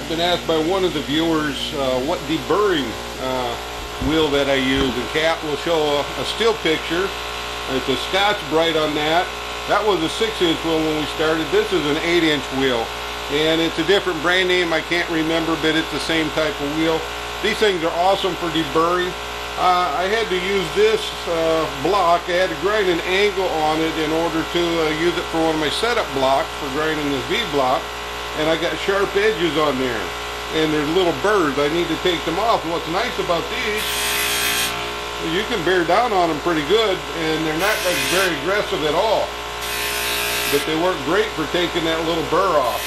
I've been asked by one of the viewers what deburring wheel that I use, and Kat will show a still picture. It's a Scotch Brite on that. That was a 6-inch wheel when we started. This is an 8-inch wheel, and it's a different brand name. I can't remember, but it's the same type of wheel. These things are awesome for deburring. I had to use this block. I had to grind an angle on it in order to use it for one of my setup blocks for grinding this V block. And I got sharp edges on there, and there's little burrs. I need to take them off. And what's nice about these is you can bear down on them pretty good, and they're not like very aggressive at all, but they work great for taking that little burr off.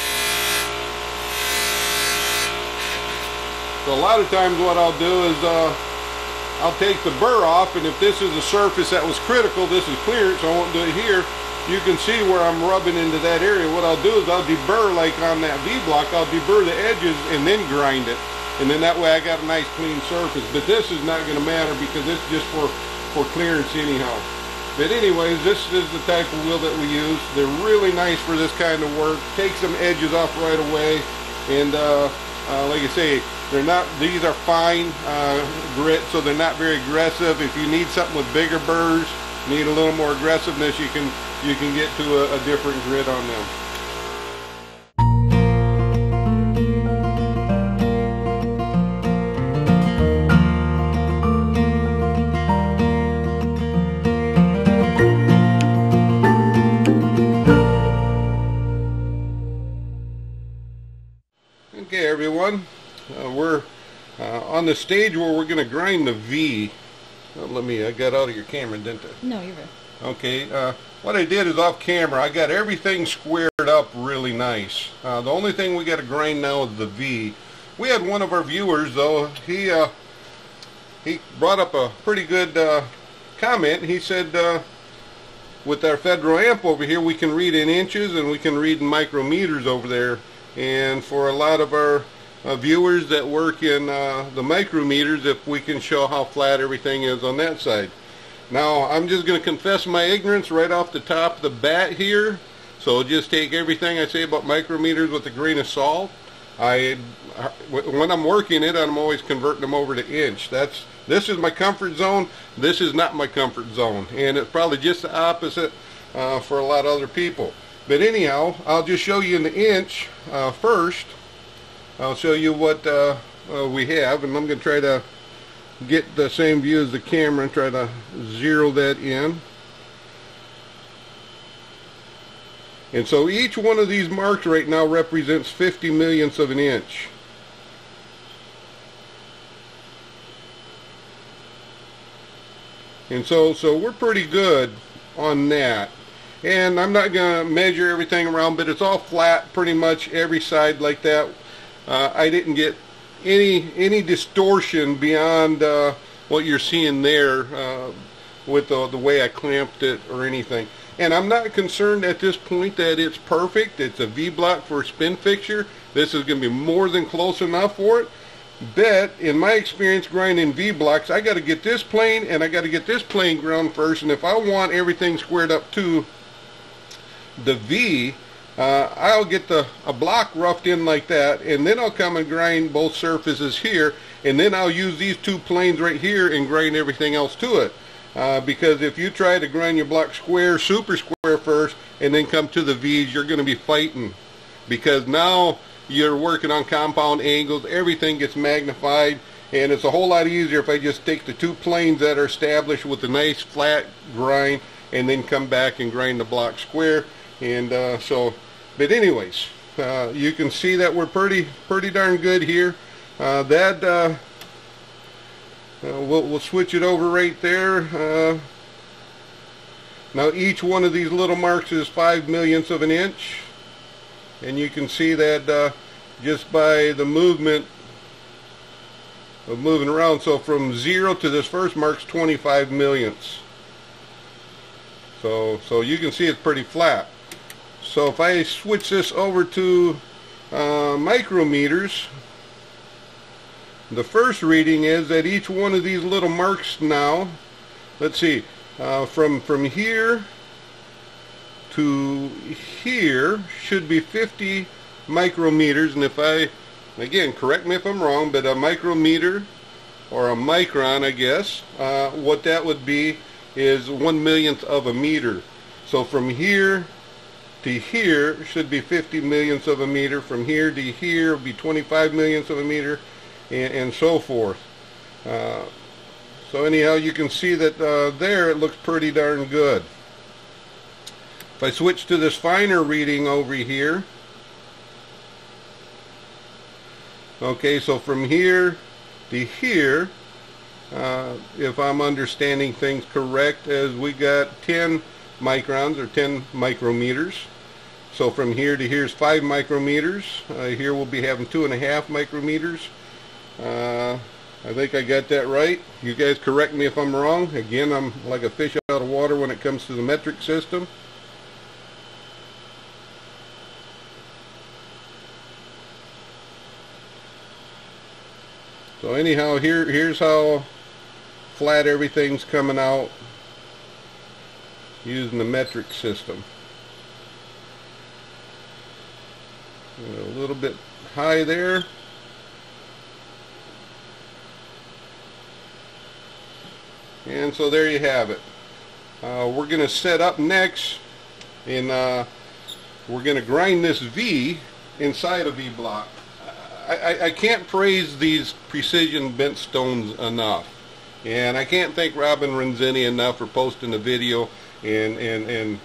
So a lot of times what I'll do is I'll take the burr off, and if this is a surface that was critical, this is clearance, so I won't do it here. You can see where I'm rubbing into that area. What I'll do is I'll deburr, like on that V-block, I'll deburr the edges and then grind it. And then that way I got a nice clean surface. But this is not going to matter because it's just for clearance anyhow. But anyways, this is the type of wheel that we use. They're really nice for this kind of work. Take some edges off right away. And like I say, they're not, these are fine grit, so they're not very aggressive. If you need something with bigger burrs, need a little more aggressiveness, you can get to a different grit on them. Okay, everyone, we're on the stage where we're going to grind the V. I got out of your camera, didn't I? No, you're right. Okay, what I did is off camera, I got everything squared up really nice. The only thing we got to grind now is the V. We had one of our viewers, though, he brought up a pretty good comment. He said, with our Federal amp over here, we can read in inches and we can read in micrometers over there. And for a lot of our viewers that work in the micrometers, if we can show how flat everything is on that side. Now, I'm just going to confess my ignorance right off the top of the bat here. So just take everything I say about micrometers with a grain of salt. When I'm working it, I'm always converting them over to inch. This is my comfort zone. This is not my comfort zone. And it's probably just the opposite for a lot of other people. But anyhow, I'll just show you in the inch first. I'll show you what we have, and I'm going to try to get the same view as the camera and try to zero that in. And so each one of these marks right now represents 50 millionths of an inch. And so we're pretty good on that. And I'm not going to measure everything around, but it's all flat pretty much every side like that. I didn't get any distortion beyond what you're seeing there with the way I clamped it or anything. And I'm not concerned at this point that it's perfect. It's a V-block for a spin fixture. This is going to be more than close enough for it. But in my experience grinding V-blocks, I got to get this plane and I got to get this plane ground first. And if I want everything squared up to the V, I'll get a block roughed in like that, and then I'll come and grind both surfaces here, and then I'll use these two planes right here and grind everything else to it. Because if you try to grind your block square, super square first, and then come to the V's, you're going to be fighting. Because now you're working on compound angles, everything gets magnified, and it's a whole lot easier if I just take the two planes that are established with a nice flat grind, and then come back and grind the block square. And but anyways, you can see that we're pretty darn good here. We'll switch it over right there. Now each one of these little marks is 5 millionths of an inch, and you can see that just by the movement of moving around. So from 0 to this first mark's 25 millionths. So you can see it's pretty flat. So if I switch this over to micrometers, the first reading is that each one of these little marks now, let's see, from here to here should be 50 micrometers, and if I again, correct me if I'm wrong, but a micrometer or a micron, I guess, what that would be is 1/1,000,000th of a meter. So from here to here should be 50/1,000,000th of a meter. From here to here would be 25/1,000,000th of a meter, and so forth. So anyhow, you can see that there it looks pretty darn good. If I switch to this finer reading over here, okay, so from here to here, if I'm understanding things correct, as we got 10 microns or 10 micrometers. So from here to here's 5 micrometers. Here we'll be having 2.5 micrometers. I think I got that right. You guys correct me if I'm wrong. Again, I'm like a fish out of water when it comes to the metric system. So anyhow, here's how flat everything's coming out using the metric system. A little bit high there. And so there you have it. We're going to set up next, and we're going to grind this V inside a V block. I can't praise these precision bent stones enough, and I can't thank Robin Renzini enough for posting the video and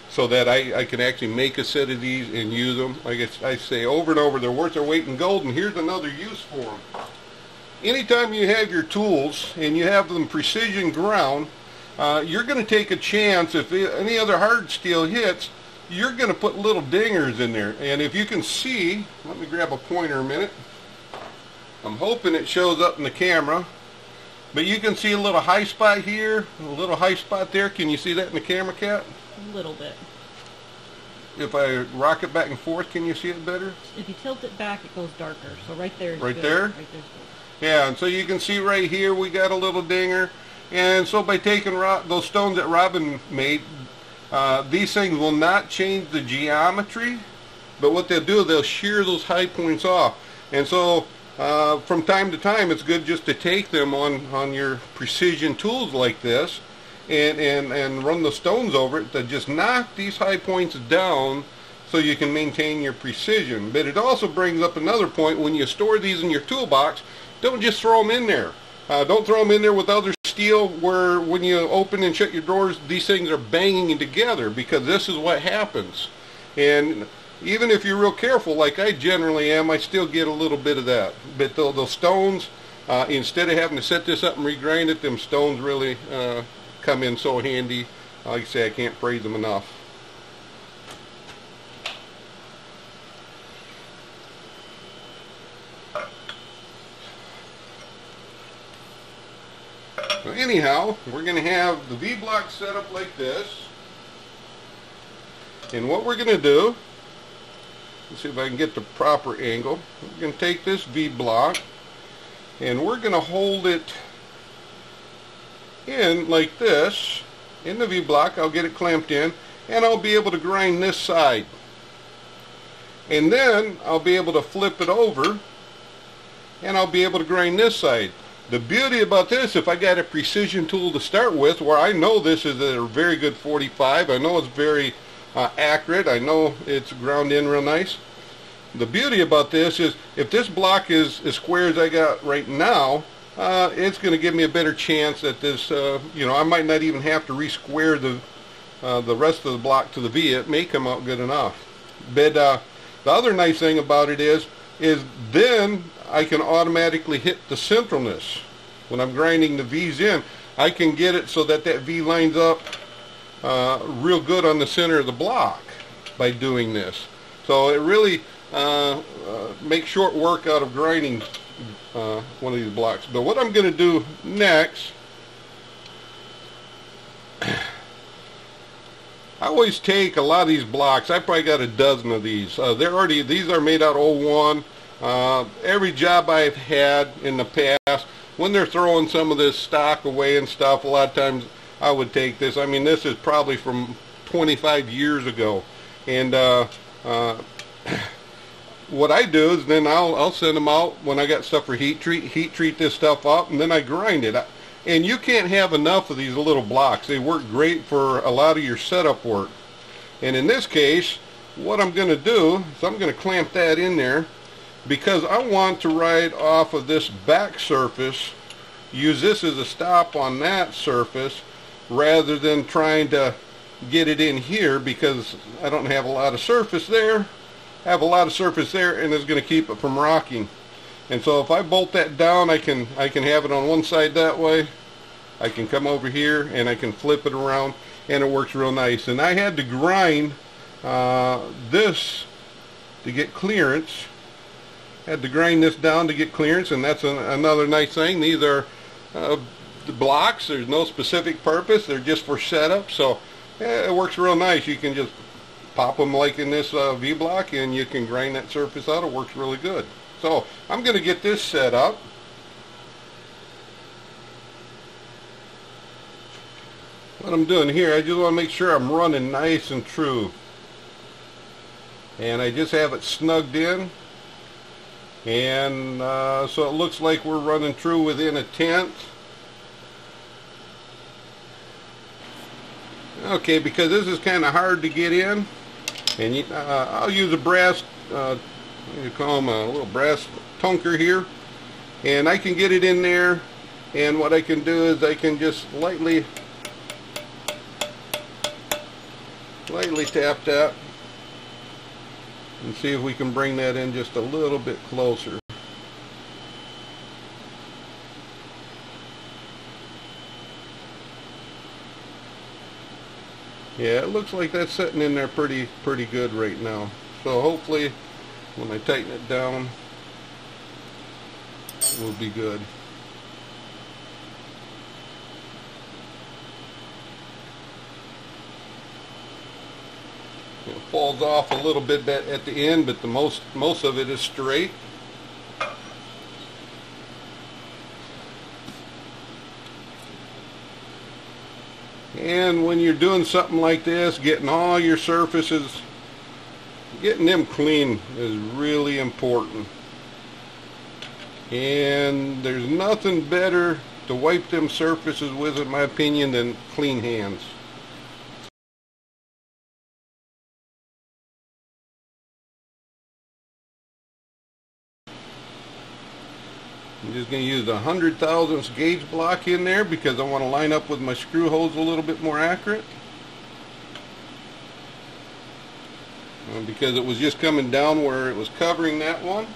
so that I can actually make a set of these and use them. Like I say over and over, they're worth their weight in gold. And here's another use for them. Anytime you have your tools and you have them precision ground, you're going to take a chance if any other hard steel hits, you're going to put little dingers in there. And if you can see, let me grab a pointer a minute. I'm hoping it shows up in the camera. But you can see a little high spot here, a little high spot there. Can you see that in the camera, Kat? A little bit. If I rock it back and forth, can you see it better? If you tilt it back, it goes darker. So right there is right good. there? Right there's good. Yeah, and so you can see right here we got a little dinger. And so by taking those stones that Robin made, these things will not change the geometry, but what they'll do, they'll shear those high points off. And so from time to time, it's good just to take them on your precision tools like this and run the stones over it to just knock these high points down so you can maintain your precision. But it also brings up another point: when you store these in your toolbox, don't just throw them in there. Don't throw them in there with other steel where when you open and shut your drawers, these things are banging together, because this is what happens. And even if you're real careful, like I generally am, I still get a little bit of that. But those stones, instead of having to set this up and regrind it, them stones really come in so handy. Like I say, I can't praise them enough. So anyhow, we're going to have the V-block set up like this. And what we're going to do, let's see if I can get the proper angle. We're going to take this V-block and we're going to hold it in like this in the V-block. I'll get it clamped in and I'll be able to grind this side. And then I'll be able to flip it over and I'll be able to grind this side. The beauty about this, if I got a precision tool to start with, where I know this is a very good 45, I know it's very accurate, I know it's ground in real nice. The beauty about this is, if this block is as square as I got right now, it's going to give me a better chance at this. You know, I might not even have to re-square the rest of the block to the V. It may come out good enough. But the other nice thing about it is then I can automatically hit the centralness. When I'm grinding the V's in, I can get it so that V lines up real good on the center of the block by doing this. So it really makes short work out of grinding one of these blocks. But what I'm going to do next, I always take a lot of these blocks. I probably got a dozen of these. These are made out of 01. Every job I've had in the past, when they're throwing some of this stock away and stuff, a lot of times I would take this. I mean, this is probably from 25 years ago. And what I do is then I'll send them out when I got stuff for heat treat this stuff up, and then I grind it. And you can't have enough of these little blocks. They work great for a lot of your setup work. And in this case, what I'm going to do is I'm going to clamp that in there, because I want to ride off of this back surface, use this as a stop on that surface, rather than trying to get it in here, because I don't have a lot of surface there. I have a lot of surface there, and it's going to keep it from rocking. And so if I bolt that down, I can have it on one side that way. I can come over here and I can flip it around, and it works real nice. And I had to grind this to get clearance. Had to grind this down to get clearance, and that's another nice thing. These are the blocks. There's no specific purpose. They're just for setup. So it works real nice. You can just pop them like in this V-block, and you can grind that surface out. It works really good. So I'm going to get this set up. What I'm doing here, I just want to make sure I'm running nice and true. And I just have it snugged in. And so it looks like we're running true within 1/10. Okay, because this is kind of hard to get in. And I'll use a brass, you call them a little brass tunker here, and I can get it in there. And what I can do is I can just lightly tap that and see if we can bring that in just a little bit closer. Yeah, it looks like that's sitting in there pretty good right now. So hopefully when I tighten it down, it will be good. It falls off a little bit at the end, but the most of it is straight. And when you're doing something like this, getting all your surfaces, getting them clean is really important. And there's nothing better to wipe them surfaces with, in my opinion, than clean hands. I'm just going to use the 100,000ths gauge block in there because I want to line up with my screw holes a little bit more accurate. Because it was just coming down where it was covering that one.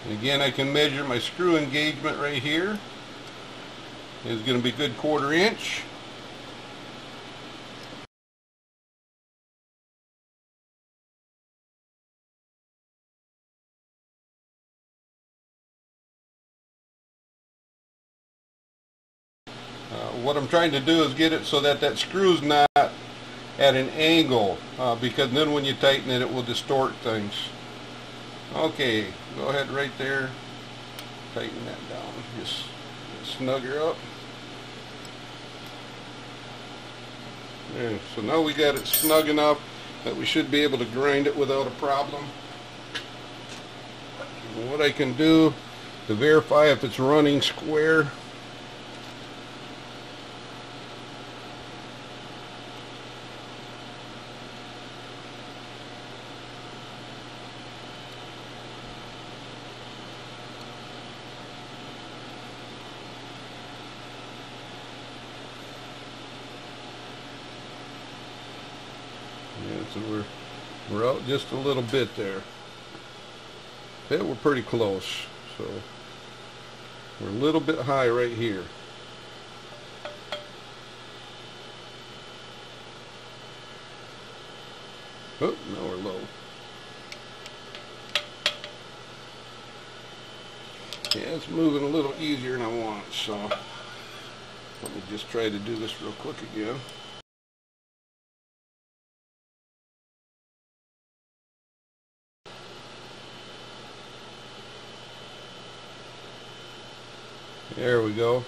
And again, I can measure my screw engagement right here. It's going to be a good 1/4 inch. What I'm trying to do is get it so that that screw's not at an angle, because then when you tighten it, it will distort things. Okay, go ahead right there, tighten that down, just snug her up. There, so now we got it snug enough that we should be able to grind it without a problem. And what I can do to verify if it's running square, so we're out just a little bit there. Yeah, we're pretty close. So we're a little bit high right here. Oh, now we're low. Yeah, it's moving a little easier than I want, so let me just try to do this real quick again. There we go.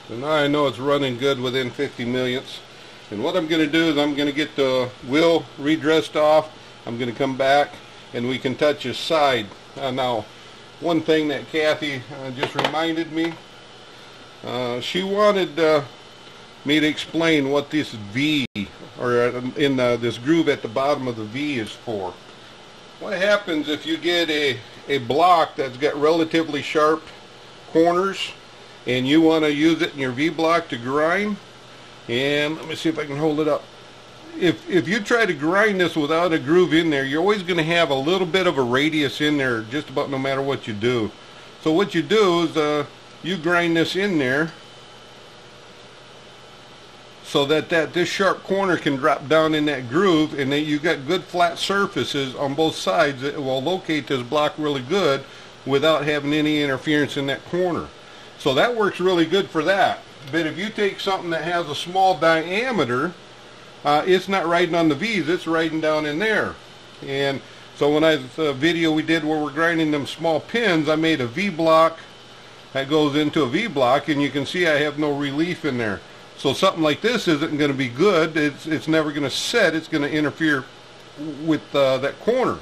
So now I know it's running good within 50 millionths. And what I'm going to do is I'm going to get the wheel redressed off. I'm going to come back and we can touch his side. Now, one thing that Kathy just reminded me, she wanted me to explain what this V, or in this groove at the bottom of the V, is for. What happens if you get a block that's got relatively sharp corners and you want to use it in your V block to grind? And let me see if I can hold it up. If you try to grind this without a groove in there, you're always going to have a little bit of a radius in there just about no matter what you do. So what you do is you grind this in there so that this sharp corner can drop down in that groove, and then you got good flat surfaces on both sides that will locate this block really good without having any interference in that corner. So that works really good for that. But if you take something that has a small diameter, it's not riding on the V's, it's riding down in there. And so when the video we did where we're grinding them small pins, I made a V block that goes into a V block, and you can see I have no relief in there. So something like this isn't going to be good. It's never going to set. It's going to interfere with that corner.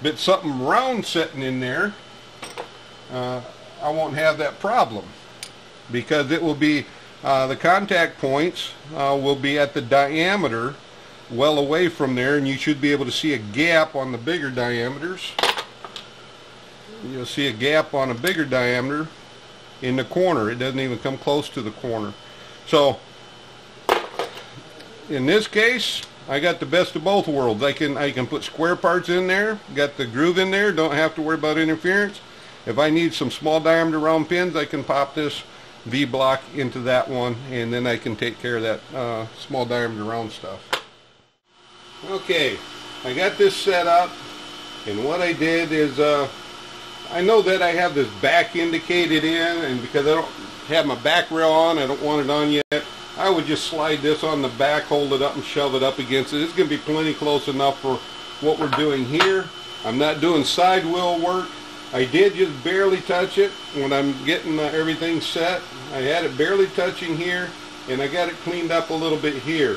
But something round setting in there, I won't have that problem, because it will be the contact points will be at the diameter well away from there, and you should be able to see a gap on the bigger diameters. You'll see a gap on a bigger diameter in the corner. It doesn't even come close to the corner. So in this case, I got the best of both worlds. I can put square parts in there, got the groove in there, don't have to worry about interference. If I need some small diameter round pins, I can pop this V block into that one, and then I can take care of that small diameter round stuff. Okay, I got this set up, and what I did is I know that I have this back indicated in, and because I don't have my back rail on, I don't want it on yet, I would just slide this on the back, hold it up and shove it up against it. It's going to be plenty close enough for what we're doing here. I'm not doing side wheel work. I did just barely touch it when I'm getting everything set. I had it barely touching here, and I got it cleaned up a little bit here.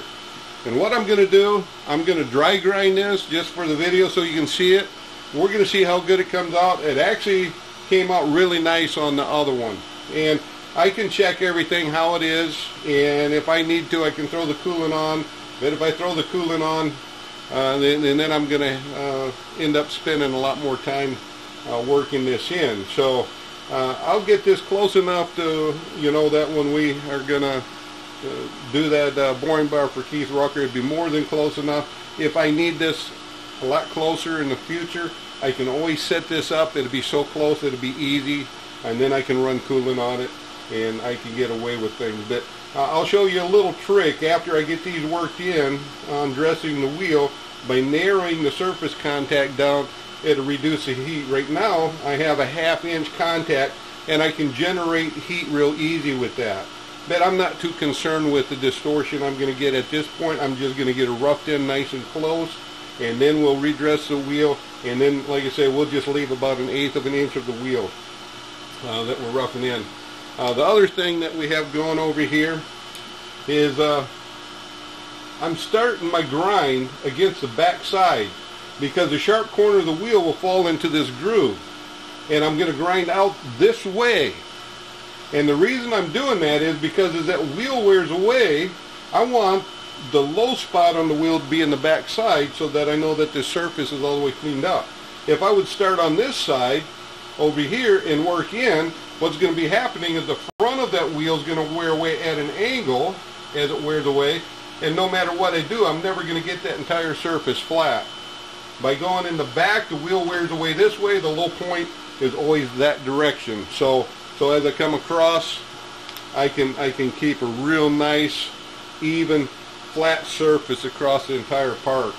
And what I'm going to do, I'm going to dry grind this just for the video so you can see it. We're going to see how good it comes out. It actually came out really nice on the other one. And I can check everything how it is, and if I need to, I can throw the coolant on. But if I throw the coolant on, then I'm going to end up spending a lot more time working this in. So I'll get this close enough to, that when we are going to do that boring bar for Keith Rucker, it'd be more than close enough. If I need this a lot closer in the future, I can always set this up. It'll be so close, it'll be easy, and then I can run coolant on it, and I can get away with things. But I'll show you a little trick after I get these worked in on dressing the wheel. By narrowing the surface contact down, it'll reduce the heat. Right now I have a 1/2 inch contact, and I can generate heat real easy with that. But I'm not too concerned with the distortion I'm going to get at this point. I'm just going to get it roughed in nice and close, and then we'll redress the wheel, and then, like I say, we'll just leave about 1/8 of an inch of the wheel that we're roughing in. The other thing that we have going over here is I'm starting my grind against the back side, because the sharp corner of the wheel will fall into this groove, and I'm going to grind out this way. And the reason I'm doing that is because as that wheel wears away, I want the low spot on the wheel to be in the back side, so that I know that the surface is all the way cleaned up. If I would start on this side over here and work in, what's going to be happening is the front of that wheel is going to wear away at an angle as it wears away, and no matter what I do, I'm never going to get that entire surface flat. By going in the back, the wheel wears away this way, the low point is always that direction. So as I come across, I can keep a real nice, even, flat surface across the entire part.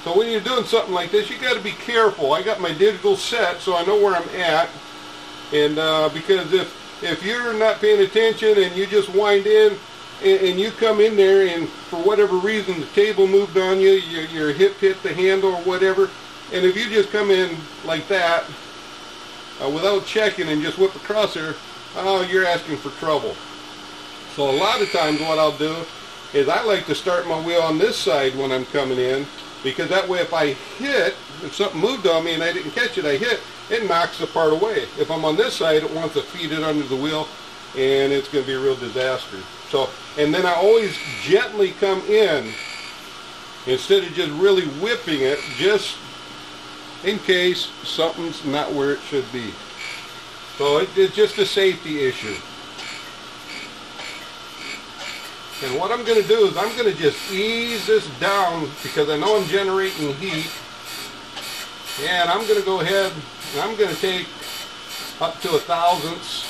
So when you're doing something like this, you got to be careful. I got my digital set, so I know where I'm at, and because if you're not paying attention and you just wind in and you come in there and for whatever reason the table moved on you, your hip hit the handle or whatever, and if you just come in like that without checking and just whip across there, you're asking for trouble. So a lot of times what I'll do is I like to start my wheel on this side when I'm coming in, because that way if I hit, if something moved on me and I didn't catch it, I hit, it knocks the part away. If I'm on this side, it wants to feed it under the wheel, and it's going to be a real disaster. So, and then I always gently come in instead of just really whipping it, just in case something's not where it should be. So it's just a safety issue. And what I'm going to do is I'm going to just ease this down because I know I'm generating heat. And I'm going to go ahead and I'm going to take up to 1/1000ths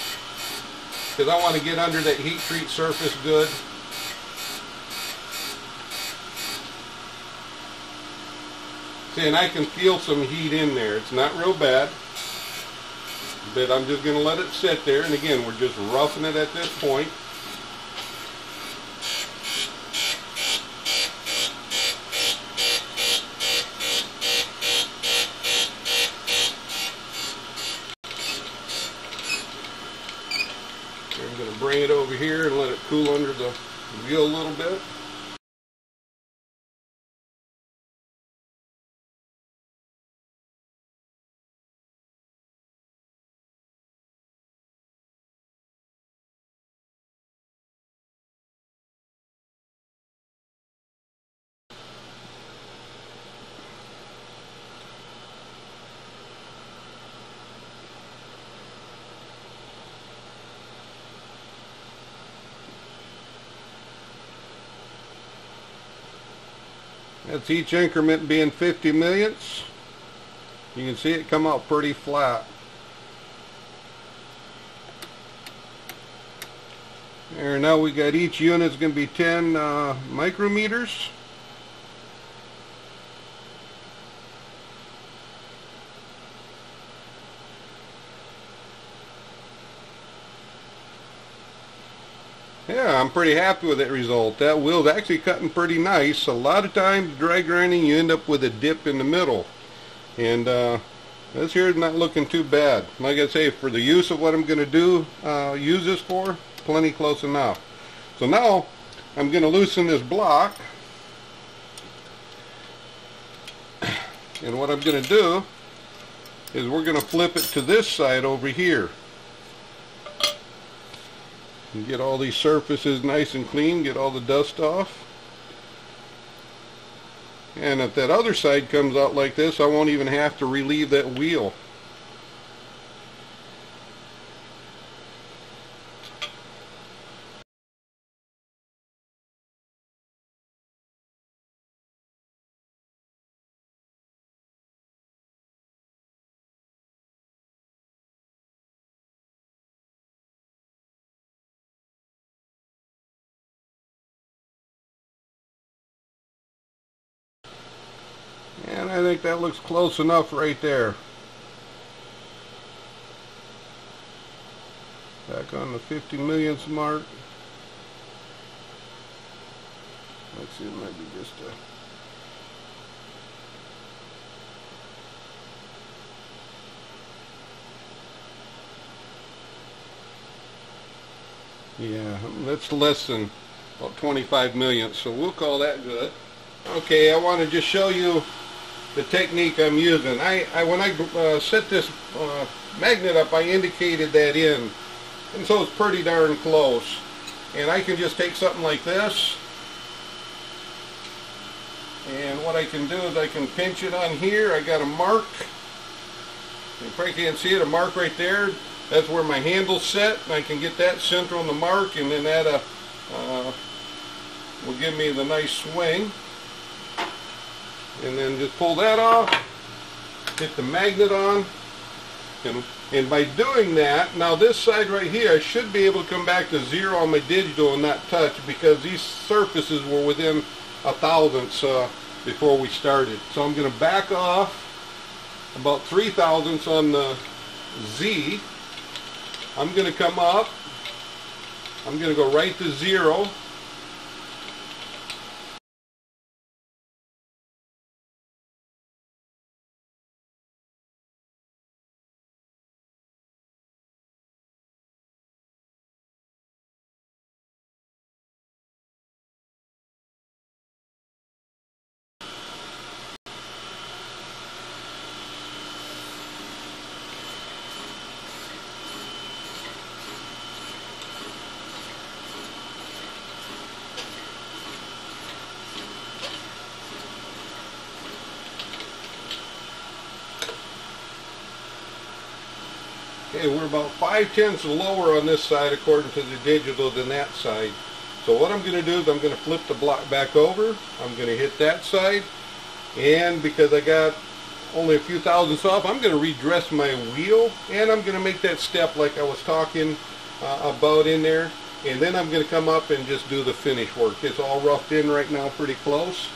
because I want to get under that heat treat surface good. See, and I can feel some heat in there. It's not real bad, but I'm just going to let it sit there. And again, we're just roughing it at this point. I'm going to bring it over here and let it cool under the wheel a little bit. That's each increment being 50 millionths. You can see it come out pretty flat. There, now we got each unit's going to be 10 micrometers. Yeah, I'm pretty happy with that result. That wheel's actually cutting pretty nice. A lot of times dry grinding you end up with a dip in the middle, and this here is not looking too bad. Like I say, for the use of what I'm going to do, use this for, plenty close enough. So now I'm going to loosen this block, and what I'm going to do is we're going to flip it to this side over here. And get all these surfaces nice and clean, get all the dust off. And if that other side comes out like this, I won't even have to relieve that wheel. And I think that looks close enough right there. Back on the 50 millionths mark. Let's see, it might be just a... Yeah, that's less than about 25 millionths, so we'll call that good. Okay, I want to just show you the technique I'm using. When I set this magnet up, I indicated that in, and so it's pretty darn close. And I can just take something like this, and what I can do is I can pinch it on here. I got a mark. You probably can't see it, a mark right there. That's where my handle's set, and I can get that center on the mark, and then that will give me the nice swing. And then just pull that off, hit the magnet on, and by doing that, now this side right here, I should be able to come back to 0 on my digital and not touch, because these surfaces were within 1/1000ths before we started. So I'm going to back off about 3/1000ths on the Z, I'm going to come up. I'm going to go right to 0. Okay, we're about 5/10 lower on this side according to the digital than that side. So what I'm going to do is I'm going to flip the block back over. I'm going to hit that side, and because I got only a few thousandths off, I'm going to redress my wheel, and I'm going to make that step like I was talking about in there, and then I'm going to come up and just do the finish work. It's all roughed in right now pretty close.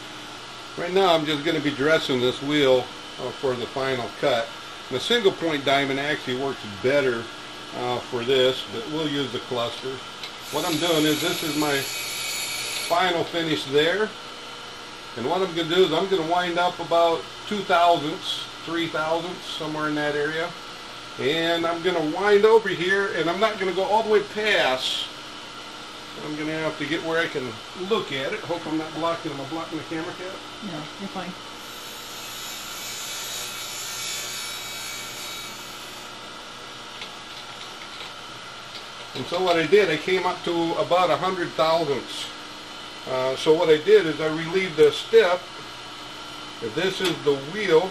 Right now I'm just going to be dressing this wheel for the final cut. The single point diamond actually works better for this, but we'll use the cluster. What I'm doing is, this is my final finish there, and what I'm going to do is I'm going to wind up about 2/1000ths, 3/1000ths, somewhere in that area, and I'm going to wind over here, and I'm not going to go all the way past. I'm going to have to get where I can look at it. Hope I'm not blocking. Am I blocking the camera, Cat? No, you're fine. And so what I did, I came up to about 100/1000ths. So what I did is I relieved the step. If this is the wheel,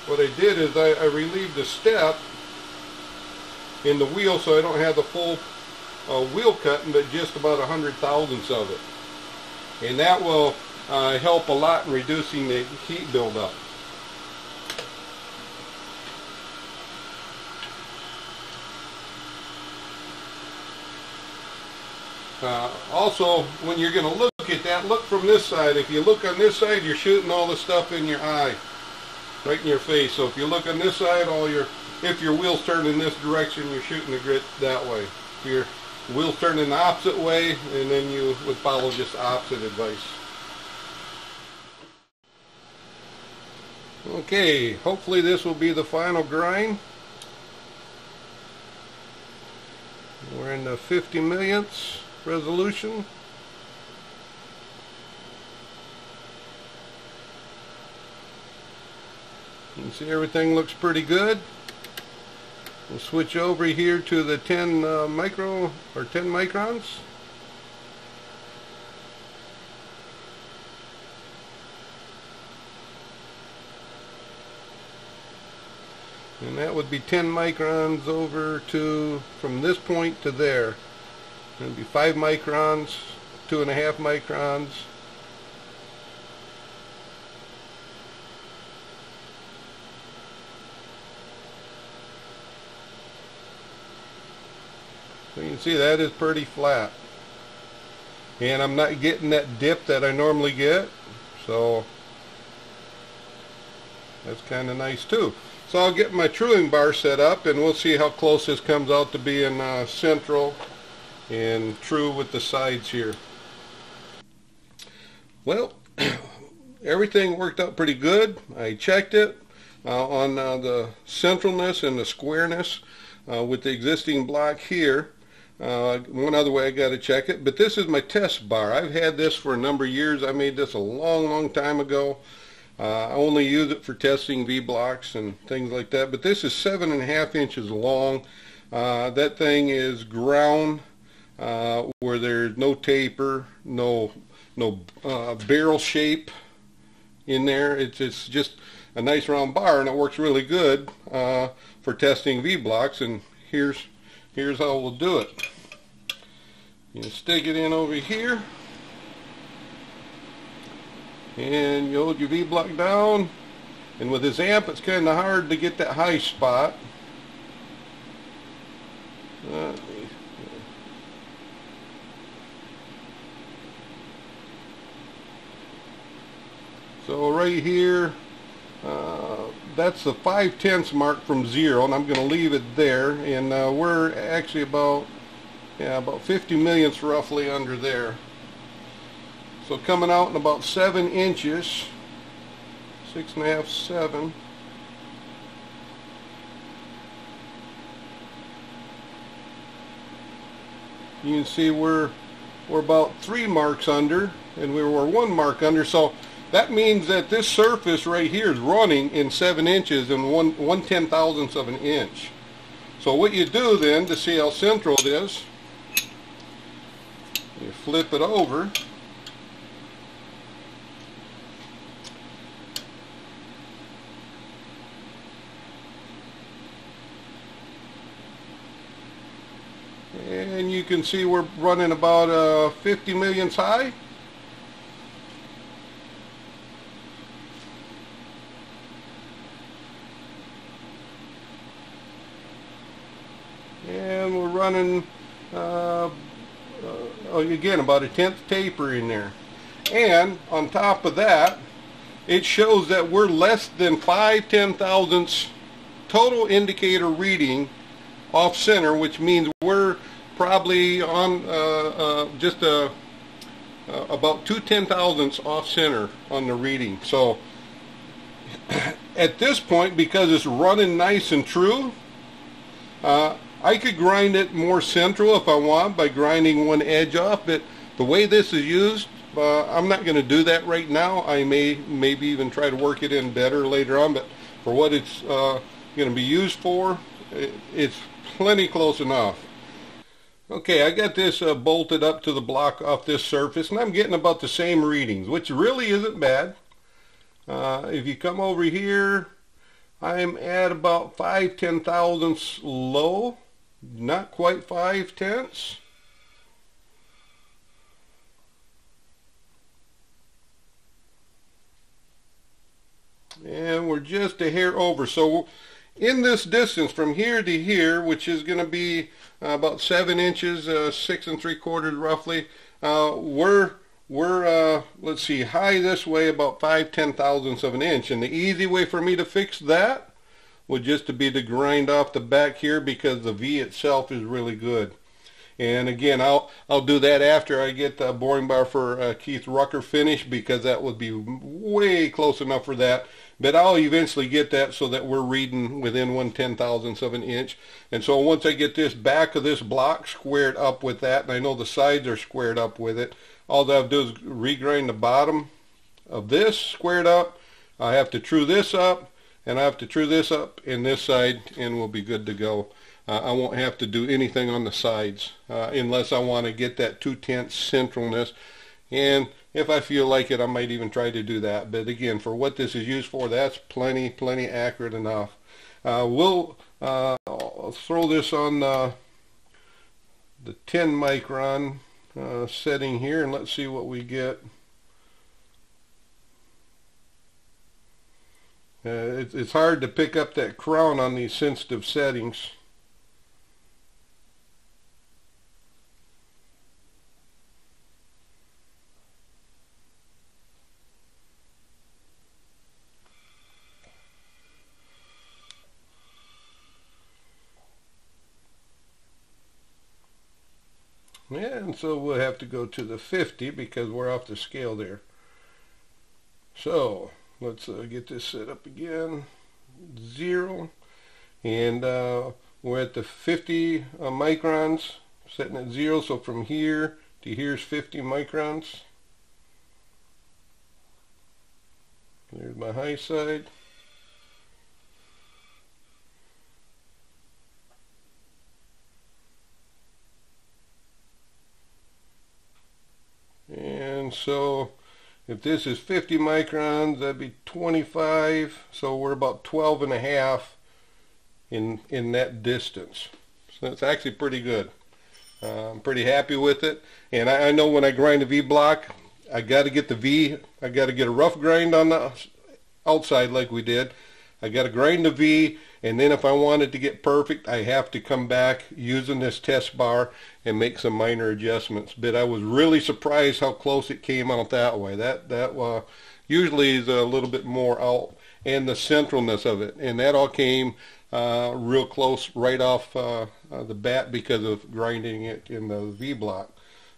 what I did is I relieved the step in the wheel, so I don't have the full wheel cutting, but just about 100/1000ths of it. And that will help a lot in reducing the heat buildup. Also, when you're going to look at that, look from this side. If you look on this side, you're shooting all the stuff in your eye, right in your face. So if you look on this side, if your wheel's turned in this direction, you're shooting the grit that way. If your wheel's turned in the opposite way, and then you would follow just opposite advice. Okay, hopefully this will be the final grind. We're in the 50 millionths resolution. You can see everything looks pretty good. We'll switch over here to the 10 micro or 10 microns. And that would be 10 microns over to, from this point to there. It would be 5 microns, 2.5 microns. So you can see that is pretty flat. And I'm not getting that dip that I normally get. So that's kind of nice too. So I'll get my truing bar set up, and we'll see how close this comes out to being central and true with the sides here. Well, everything worked out pretty good. I checked it on the centralness and the squareness with the existing block here. One other way I got to check it, but this is my test bar. I've had this for a number of years. I made this a long time ago. I only use it for testing V-blocks and things like that, but this is 7.5 inches long. That thing is ground where there's no taper, no barrel shape in there. It's just a nice round bar, and it works really good for testing V-blocks. And here's how we'll do it. You stick it in over here, and you hold your V-block down, and with this amp it's kind of hard to get that high spot. So right here, that's the 5/10 mark from 0, and I'm going to leave it there. And we're actually about 50 millionths roughly under there. So coming out in about 7 inches, 6.5, 7. You can see we're about 3 marks under, and we were 1 mark under. So that means that this surface right here is running in 7 inches and 1/10,000th of an inch. So what you do then to see how central it is, you flip it over. And you can see we're running about 50 millionths high. And we're running again about a 1/10 taper in there. And on top of that, it shows that we're less than 5/10,000ths total indicator reading off center, which means we're probably on just about 2/10,000ths off center on the reading. So at this point, because it's running nice and true, I could grind it more central if I want by grinding one edge off, but the way this is used, I'm not going to do that right now. I maybe even try to work it in better later on, but for what it's going to be used for, it's plenty close enough. Okay, I got this bolted up to the block off this surface, and I'm getting about the same readings, which really isn't bad. If you come over here, I'm at about 5/10,000ths low, not quite 5/10ths. And we're just a hair over. So in this distance from here to here, which is going to be about 7 inches, 6 3/4 roughly, we're let's see, high this way about 5/10,000ths of an inch. And the easy way for me to fix that would just to be to grind off the back here, because the V itself is really good. And again, I'll do that after I get the boring bar for Keith Rucker finished, because that would be way close enough for that. But I'll eventually get that so that we're reading within 1/10,000th of an inch. And so once I get this back of this block squared up with that, and I know the sides are squared up with it, all I have to do is regrind the bottom of this squared up. I have to true this up, and I have to true this up in this side, and we'll be good to go. I won't have to do anything on the sides unless I want to get that 2/10 centralness. And if I feel like it, I might even try to do that. But again, for what this is used for, that's plenty accurate enough. We'll throw this on the 10 micron setting here, and let's see what we get. It's hard to pick up that crown on these sensitive settings. And so we'll have to go to the 50 because we're off the scale there. So let's get this set up again. 0. And we're at the 50 microns, setting at 0. So from here to here's 50 microns. There's my high side. And so if this is 50 microns, that'd be 25. So we're about 12.5 in that distance. So it's actually pretty good. I'm pretty happy with it. And I know when I grind a V block, I got to get the V. I got to get a rough grind on the outside like we did. I got to grind the V, and then if I want it to get perfect, I have to come back using this test bar and make some minor adjustments. But I was really surprised how close it came out that way. That usually is a little bit more out and the centralness of it. And that all came real close right off the bat because of grinding it in the V-block.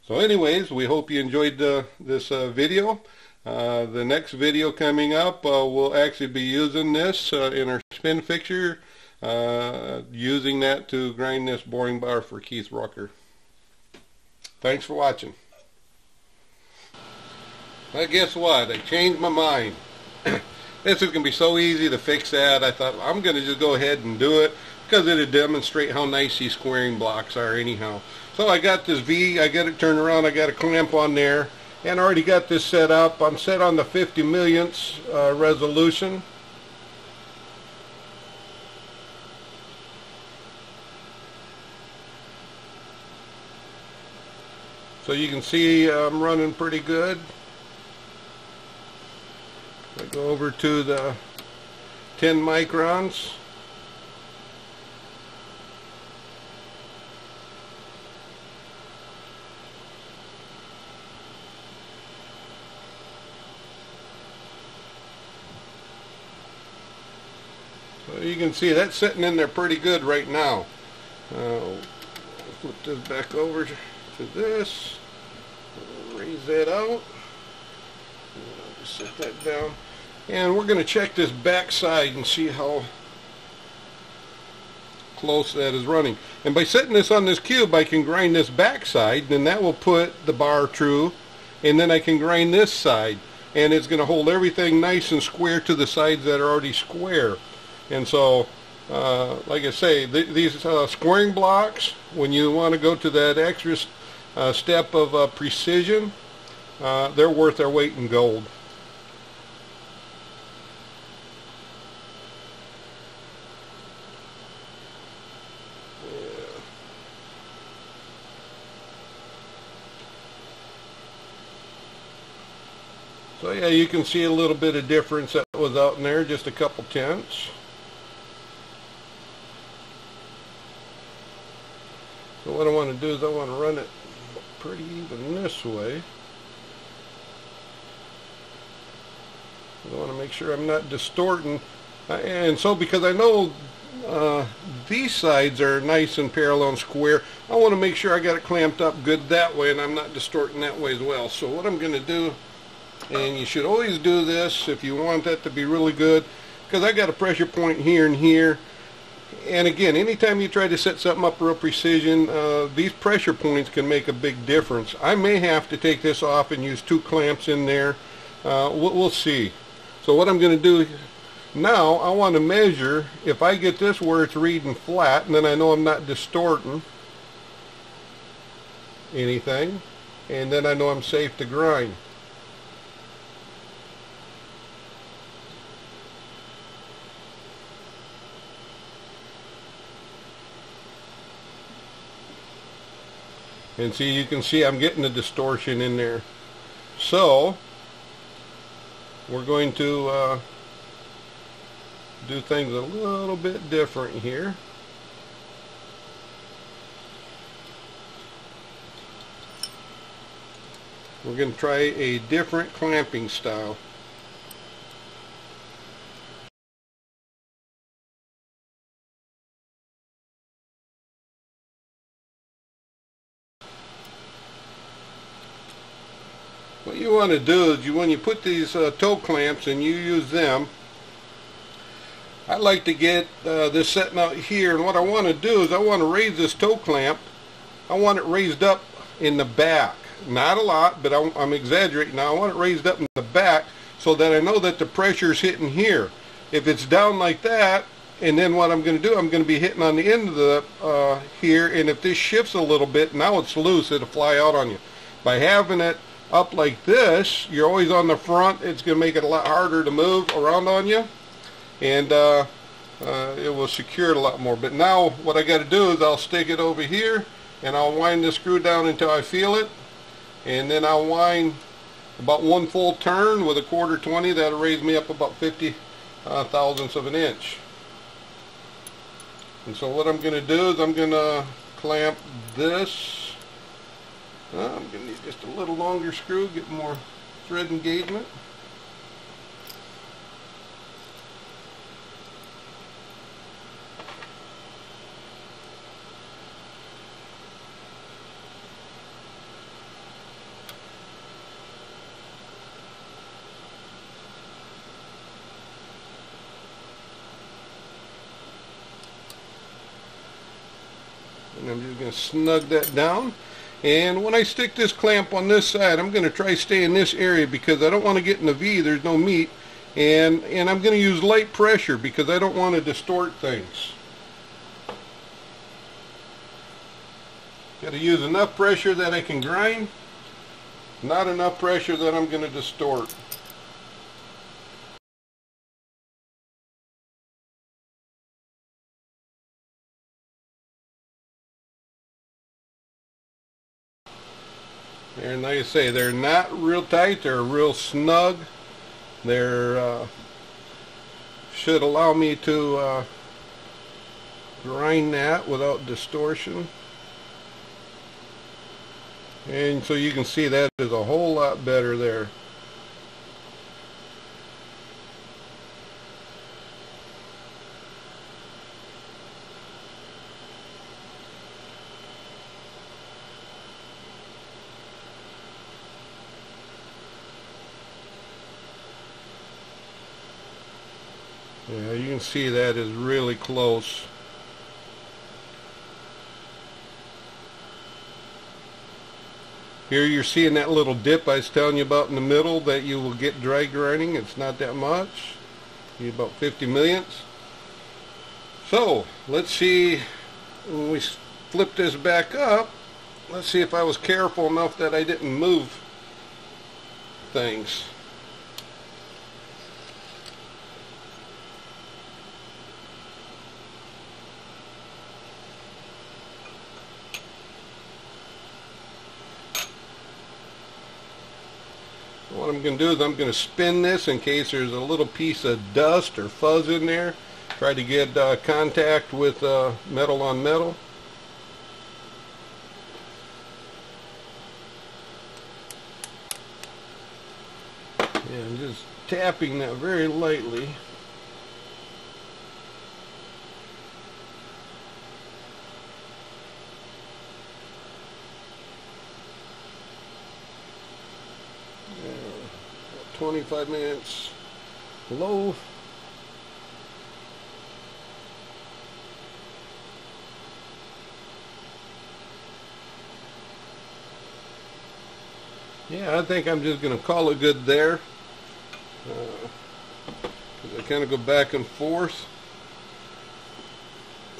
So anyways, we hope you enjoyed this video. The next video coming up, we'll actually be using this in our spin fixture, using that to grind this boring bar for Keith Rucker. Thanks for watching. Well, guess what? I changed my mind. This is going to be so easy to fix that. I thought I'm going to just go ahead and do it because it'll demonstrate how nice these squaring blocks are anyhow. So I got this V, I got it turned around, I got a clamp on there, and I already got this set up. I'm set on the 50 millionths resolution. So you can see I'm running pretty good. I go over to the 10 microns. So you can see that's sitting in there pretty good right now. Flip this back over to this. Raise that out. Just set that down. And we're going to check this back side and see how close that is running. And by setting this on this cube, I can grind this back side, then that will put the bar true, and then I can grind this side, and it's going to hold everything nice and square to the sides that are already square. And so, like I say, these squaring blocks, when you want to go to that extra step of precision, they're worth their weight in gold. So yeah, you can see a little bit of difference that was out in there, just a couple tenths. So what I want to do is I want to run it pretty even this way. I want to make sure I'm not distorting. And so because I know these sides are nice and parallel and square, I want to make sure I got it clamped up good that way and I'm not distorting that way as well. So what I'm going to do, and you should always do this if you want that to be really good, because I got a pressure point here and here. And again, anytime you try to set something up real precision, these pressure points can make a big difference. I may have to take this off and use 2 clamps in there. We'll see. So what I'm going to do now, I want to measure if I get this where it's reading flat, and then I know I'm not distorting anything, and then I know I'm safe to grind. And see, you can see I'm getting the distortion in there. So we're going to do things a little bit different here. We're going to try a different clamping style. What you want to do is when you put these toe clamps and you use them, I like to get this setting out here, and what I want to do is I want to raise this toe clamp. I want it raised up in the back. Not a lot, but I'm exaggerating now. I want it raised up in the back so that I know that the pressure is hitting here. If it's down like that, and then what I'm going to do, I'm going to be hitting on the end of the here, and if this shifts a little bit, now it's loose, it'll fly out on you. By having it up like this, you're always on the front. It's going to make it a lot harder to move around on you, and it will secure it a lot more. But now what I got to do is I'll stick it over here, and I'll wind the screw down until I feel it, and then I'll wind about 1 full turn with a 1/4 20. That'll raise me up about 50 thousandths of an inch. And so what I'm going to do is I'm going to clamp this. I'm going to need just a little longer screw, get more thread engagement. And I'm just going to snug that down. And when I stick this clamp on this side, I'm going to try to stay in this area because I don't want to get in the V. There's no meat. And I'm going to use light pressure because I don't want to distort things. Got to use enough pressure that I can grind, not enough pressure that I'm going to distort. And like I say, they're not real tight, they're real snug. They're should allow me to grind that without distortion. And so you can see that is a whole lot better there. Yeah, you can see that is really close. Here you're seeing that little dip I was telling you about in the middle that you will get dry grinding. It's not that much. You about 50 millionths. So let's see, when we flip this back up, let's see if I was careful enough that I didn't move things. What I'm going to do is I'm going to spin this in case there's a little piece of dust or fuzz in there. Try to get contact with metal on metal. And just tapping that very lightly. About 25 minutes low. Yeah, I think I'm just going to call it good there. Because I kind of go back and forth.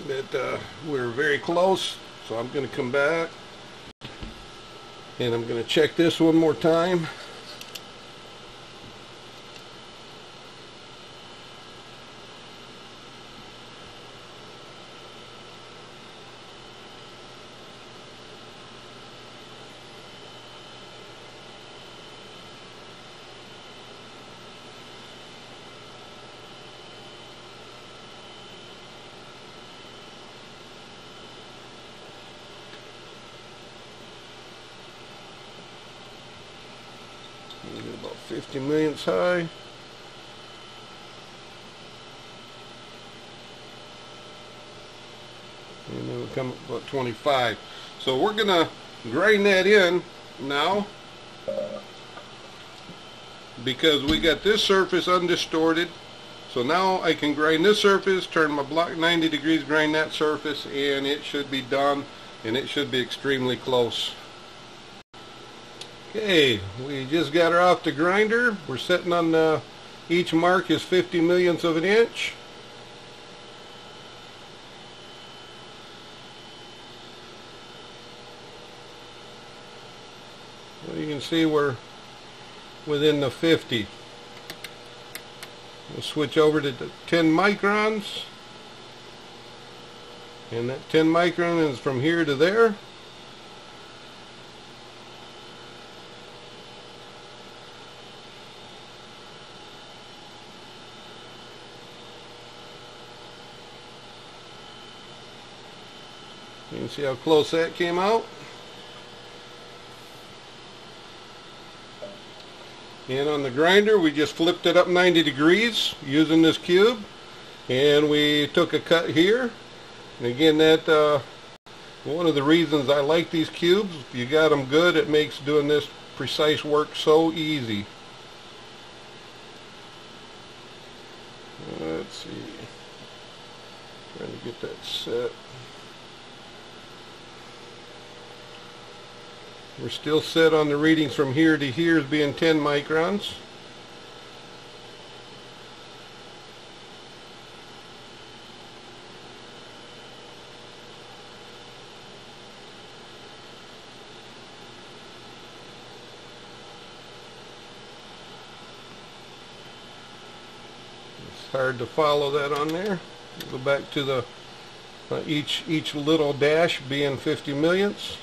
But we're very close, so I'm going to come back. And I'm going to check this one more time. About 50 millionths high. And then we'll come up about 25. So we're going to grind that in now because we got this surface undistorted. So now I can grind this surface, turn my block 90 degrees, grind that surface, and it should be done, and it should be extremely close. Okay, we just got her off the grinder. We're setting on each mark is 50 millionths of an inch. Well, you can see we're within the 50. We'll switch over to the 10 microns. And that 10 micron is from here to there. You can see how close that came out. And on the grinder we just flipped it up 90 degrees using this cube, and we took a cut here. And again, that one of the reasons I like these cubes, if you got them good, it makes doing this precise work so easy. Let's see, trying to get that set. We're still set on the readings from here to here as being 10 microns. It's hard to follow that on there. Go back to the each little dash being 50 millionths.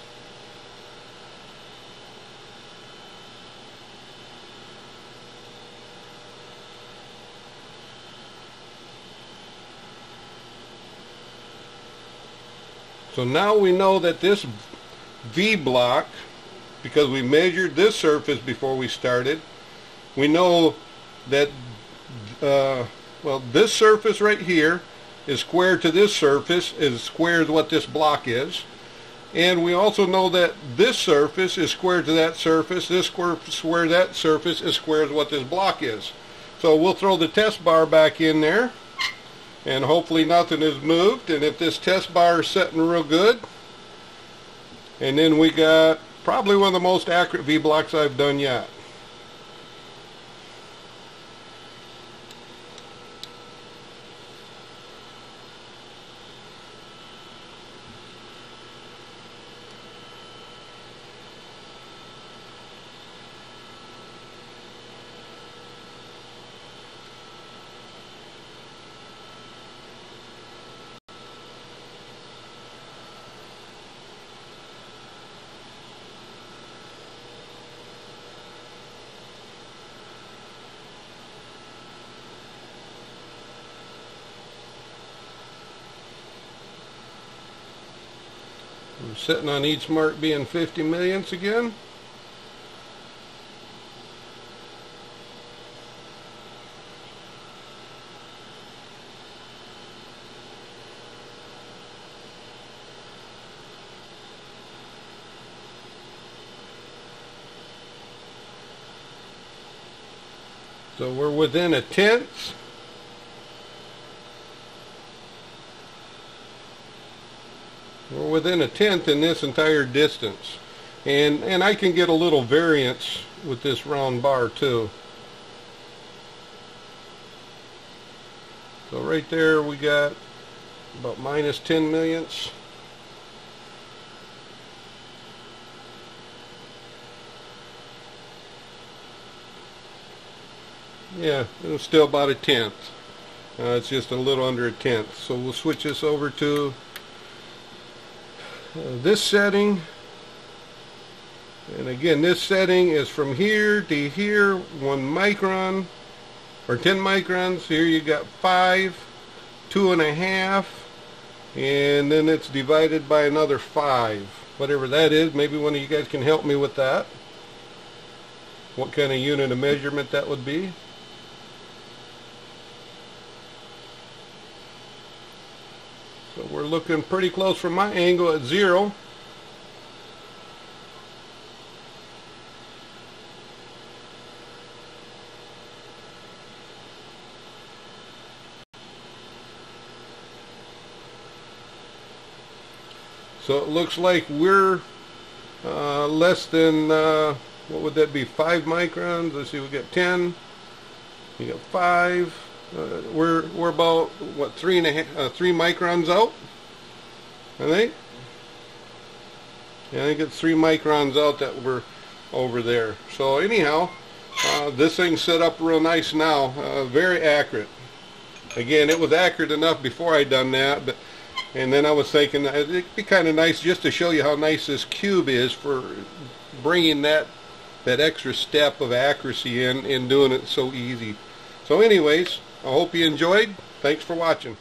So now we know that this V block, because we measured this surface before we started, we know that well, this surface right here is square to this surface is square as what this block is, and we also know that this surface is square to that surface, this square that surface is square as what this block is. So we'll throw the test bar back in there, and hopefully nothing is moved, and if this test bar is setting real good, and then we got probably one of the most accurate V blocks I've done yet. We're sitting on each mark being 50 millionths again. So we're within a tenth. We're within a tenth in this entire distance, and I can get a little variance with this round bar too. So right there we got about minus 10 millionths. Yeah, it's still about a tenth. It's just a little under a tenth. So we'll switch this over to this setting, and again this setting is from here to here 1 micron or 10 microns. Here you got 5, 2.5, and then it's divided by another 5, whatever that is. Maybe one of you guys can help me with that, what kind of unit of measurement that would be. So we're looking pretty close from my angle at 0. So it looks like we're less than, what would that be, 5 microns? Let's see, we got 10, you got 5. We're about what, 3 microns out, I think. Yeah, I think it's 3 microns out that we're over there. So anyhow, this thing's set up real nice now, very accurate. Again, it was accurate enough before I done that, but and then I was thinking it'd be kind of nice just to show you how nice this cube is for bringing that extra step of accuracy in and doing it so easy. So anyways, I hope you enjoyed. Thanks for watching.